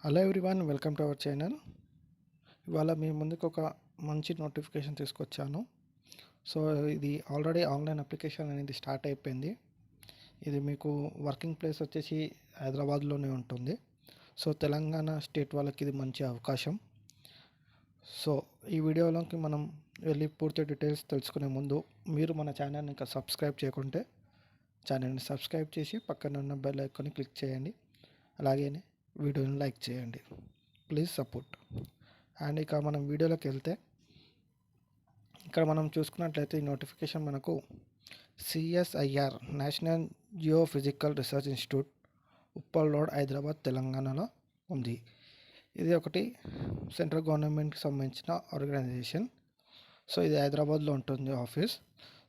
Hello everyone, welcome to our channel. ఇవాళ మీ ముందుకు ఒక మంచి నోటిఫికేషన్ తీసుకొచ్చాను. సో ఇది ఆల్రెడీ ఆన్లైన్ అప్లికేషన్ అనేది స్టార్ట్ అయిపోయింది. ఇది మీకు వర్కింగ్ ప్లేస్ వచ్చేసి హైదరాబాద్లోనే ఉంటుంది. సో తెలంగాణ స్టేట్ వాళ్ళకి ఇది మంచి అవకాశం. సో ఈ వీడియోలోకి మనం వెళ్ళి పూర్తి డీటెయిల్స్ తెలుసుకునే ముందు మీరు మన ఛానల్ని ఇంకా సబ్స్క్రైబ్ చేయకుంటే ఛానల్ని సబ్స్క్రైబ్ చేసి పక్కన ఉన్న బెల్ ఐకాన్ని క్లిక్ చేయండి. అలాగే వీడియోని లైక్ చేయండి. Please support. అండ్ ఇక మనం వీడియోలోకి వెళ్తే ఇక్కడ మనం చూసుకున్నట్లయితే ఈ నోటిఫికేషన్ మనకు CSIR national geophysical research institute Uppal road Hyderabad తెలంగాణలో ఉంది. ఇది ఒకటి సెంట్రల్ గవర్నమెంట్కి సంబంధించిన ఆర్గనైజేషన్. సో ఇది హైదరాబాద్లో ఉంటుంది ఆఫీస్.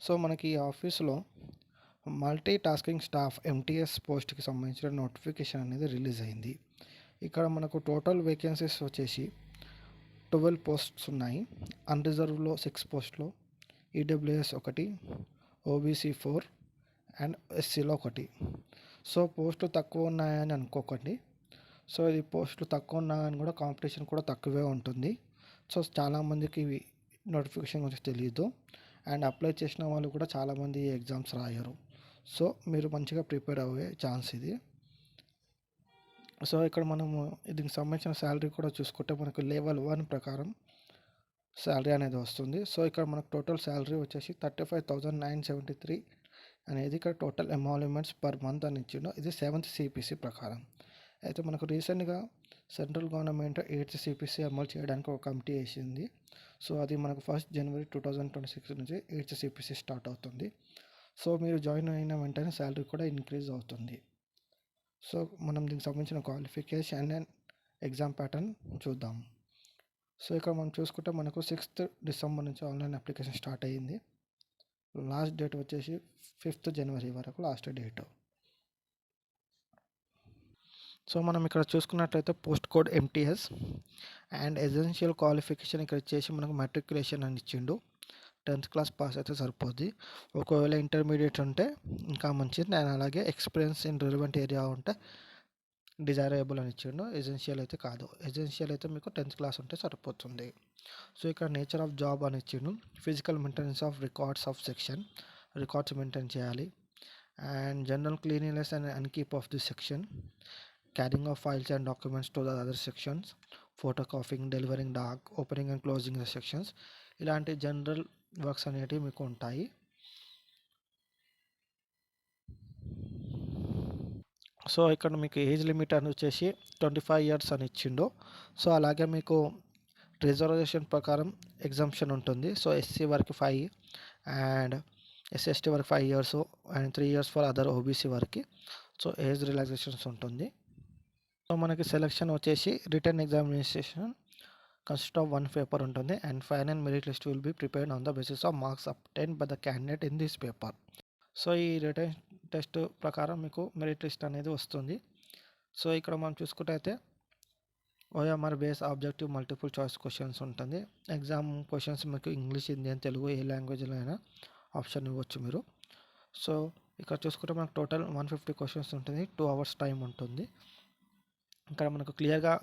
సో మనకి ఈ ఆఫీస్లో మల్టీ టాస్కింగ్ స్టాఫ్ ఎంటీఎస్ పోస్ట్కి సంబంధించిన నోటిఫికేషన్ అనేది రిలీజ్ అయింది. ఇక్కడ మనకు టోటల్ వేకెన్సీస్ వచ్చేసి 12 పోస్ట్స్ ఉన్నాయి. అన్రిజర్వ్లో 6 పోస్టులు, ఈడబ్ల్యూఎస్ 1, ఓబీసీ 4 అండ్ ఎస్సీలో 1. సో పోస్టులు తక్కువ ఉన్నాయని అనుకోకండి. సో ఇది పోస్టులు తక్కువ ఉన్నాయని కూడా కాంపిటీషన్ కూడా తక్కువే ఉంటుంది. సో చాలామందికి నోటిఫికేషన్ గురించి తెలియదు. అండ్ అప్లై చేసిన వాళ్ళు కూడా చాలామంది ఎగ్జామ్స్ రాయరు. సో మీరు మంచిగా ప్రిపేర్ అయ్యే ఛాన్స్ ఇది. సో ఇక్కడ మనము దీనికి సంబంధించిన శాలరీ కూడా చూసుకుంటే మనకు లెవెల్ 1 ప్రకారం శాలరీ అనేది వస్తుంది. సో ఇక్కడ మనకు టోటల్ శాలరీ వచ్చేసి 35,973 అనేది ఇక్కడ టోటల్ ఎమాల్యుమెంట్స్ పర్ మంత్ అని ఇచ్చిండు. ఇది 7th CPC ప్రకారం. అయితే మనకు రీసెంట్గా సెంట్రల్ గవర్నమెంట్ 8th CPC అమలు చేయడానికి ఒక కమిటీ వేసింది. సో అది మనకు 1st January 2026 నుంచి 8th CPC స్టార్ట్ అవుతుంది. సో మీరు జాయిన్ అయిన వెంటనే శాలరీ కూడా ఇంక్రీజ్ అవుతుంది. సో మనం దీనికి సంబంధించిన క్వాలిఫికేషన్ అండ్ ఎగ్జామ్ ప్యాటర్న్ చూద్దాం. సో ఇక్కడ మనం చూసుకుంటే మనకు 6th December నుంచి ఆన్లైన్ అప్లికేషన్ స్టార్ట్ అయ్యింది. లాస్ట్ డేట్ వచ్చేసి 5th January వరకు లాస్ట్ డేట్. సో మనం ఇక్కడ చూసుకున్నట్లయితే post code MTS and essential qualification ఇక్కడ వచ్చేసి మనకు మెట్రికులేషన్ అని ఇచ్చిండు. 10th క్లాస్ పాస్ అయితే సరిపోద్ది. ఒకవేళ ఇంటర్మీడియట్ ఉంటే ఇంకా మంచిది. నేను అలాగే ఎక్స్పీరియన్స్ ఇన్ రిలవెంట్ ఏరియా ఉంటే డిజైరబుల్ అని ఇచ్చిండు. ఎసెన్షియల్ అయితే కాదు. ఎసెన్షియల్ అయితే మీకు 10th క్లాస్ ఉంటే సరిపోతుంది. సో ఇక్కడ నేచర్ ఆఫ్ జాబ్ అని ఇచ్చిండు. Physical maintenance of records of section, records maintain చేయాలి. And general cleanliness and upkeep of the section, carrying of files and documents to the other sections, photo copying, delivering dak, opening and closing the sections, ఇలాంటి general works అనేటివి మీకు ఉంటాయి. So ఇక్కడ మీకు age limit అని వచ్చేసి 25 years అని ఇచ్చిండు. సో అలాగే మీకు రిజర్వేషన్ ప్రకారం ఎగ్జామ్షన్ ఉంటుంది. సో SC వరకు 5 అండ్ SST వరకు 5 years and 3 years for other OBC వరకు. సో ఏజ్ రిలాక్సేషన్స్ ఉంటుంది. సో మనకి సెలెక్షన్ వచ్చేసి written examination consist of 1 paper ఉంటుంది and final merit list will be prepared on the basis of marks obtained by the candidate in this paper. So ఈ return test ప్రకారం మీకు merit list అనేది వస్తుంది. So ఇక్కడ మనం చూసుకుంటే అయితే OMR base objective multiple choice questions ఉంటుంది. ఎగ్జామ్ క్వశ్చన్స్ మీకు ఇంగ్లీష్, హిందీ అండ్ తెలుగు ఏ లాంగ్వేజ్లో అయినా ఆప్షన్ ఇవ్వచ్చు మీరు. సో ఇక్కడ చూసుకుంటే మనకు టోటల్ 150 క్వశ్చన్స్ ఉంటుంది. 2 hours టైం ఉంటుంది. ఇక్కడ మనకు క్లియర్గా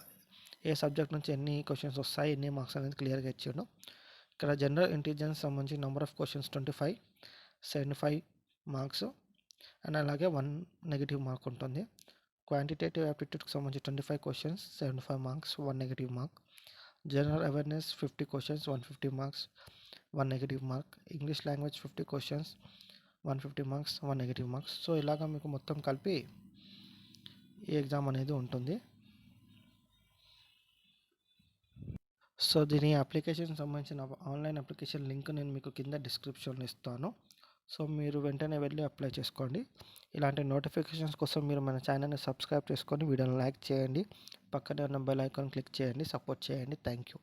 ఏ సబ్జెక్ట్ నుంచి ఎన్ని క్వశ్చన్స్ వస్తాయి, ఎన్ని మార్క్స్ అనేది క్లియర్గా ఇచ్చాడు. ఇక్కడ జనరల్ ఇంటెలిజెన్స్ సంబంధించి number of questions 25, 75 marks and అలాగే 1 నెగిటివ్ మార్క్ ఉంటుంది. క్వాంటిటేటివ్ యాప్టిట్యూడ్కి సంబంధించి 25 questions, 75 marks, 1 negative mark. General awareness 50 questions, 150 marks, 1 negative mark. English language 50 questions, 150 marks, 1 negative marks. So ఇలాగా మీకు మొత్తం కలిపి ఈ ఎగ్జామ్ అనేది ఉంటుంది. సో దీని అప్లికేషన్ సంబంధించిన ఆన్లైన్ అప్లికేషన్ లింక్ నేను మీకు కింద డిస్క్రిప్షన్లో ఇస్తాను. సో మీరు వెంటనే వెళ్ళి అప్లై చేసుకోండి. ఇలాంటి నోటిఫికేషన్స్ కోసం మీరు మన ఛానల్ని సబ్స్క్రైబ్ చేసుకొని వీడియోని లైక్ చేయండి. పక్కనే ఉన్న బెల్ ఐకాన్ క్లిక్ చేయండి. సపోర్ట్ చేయండి. Thank you.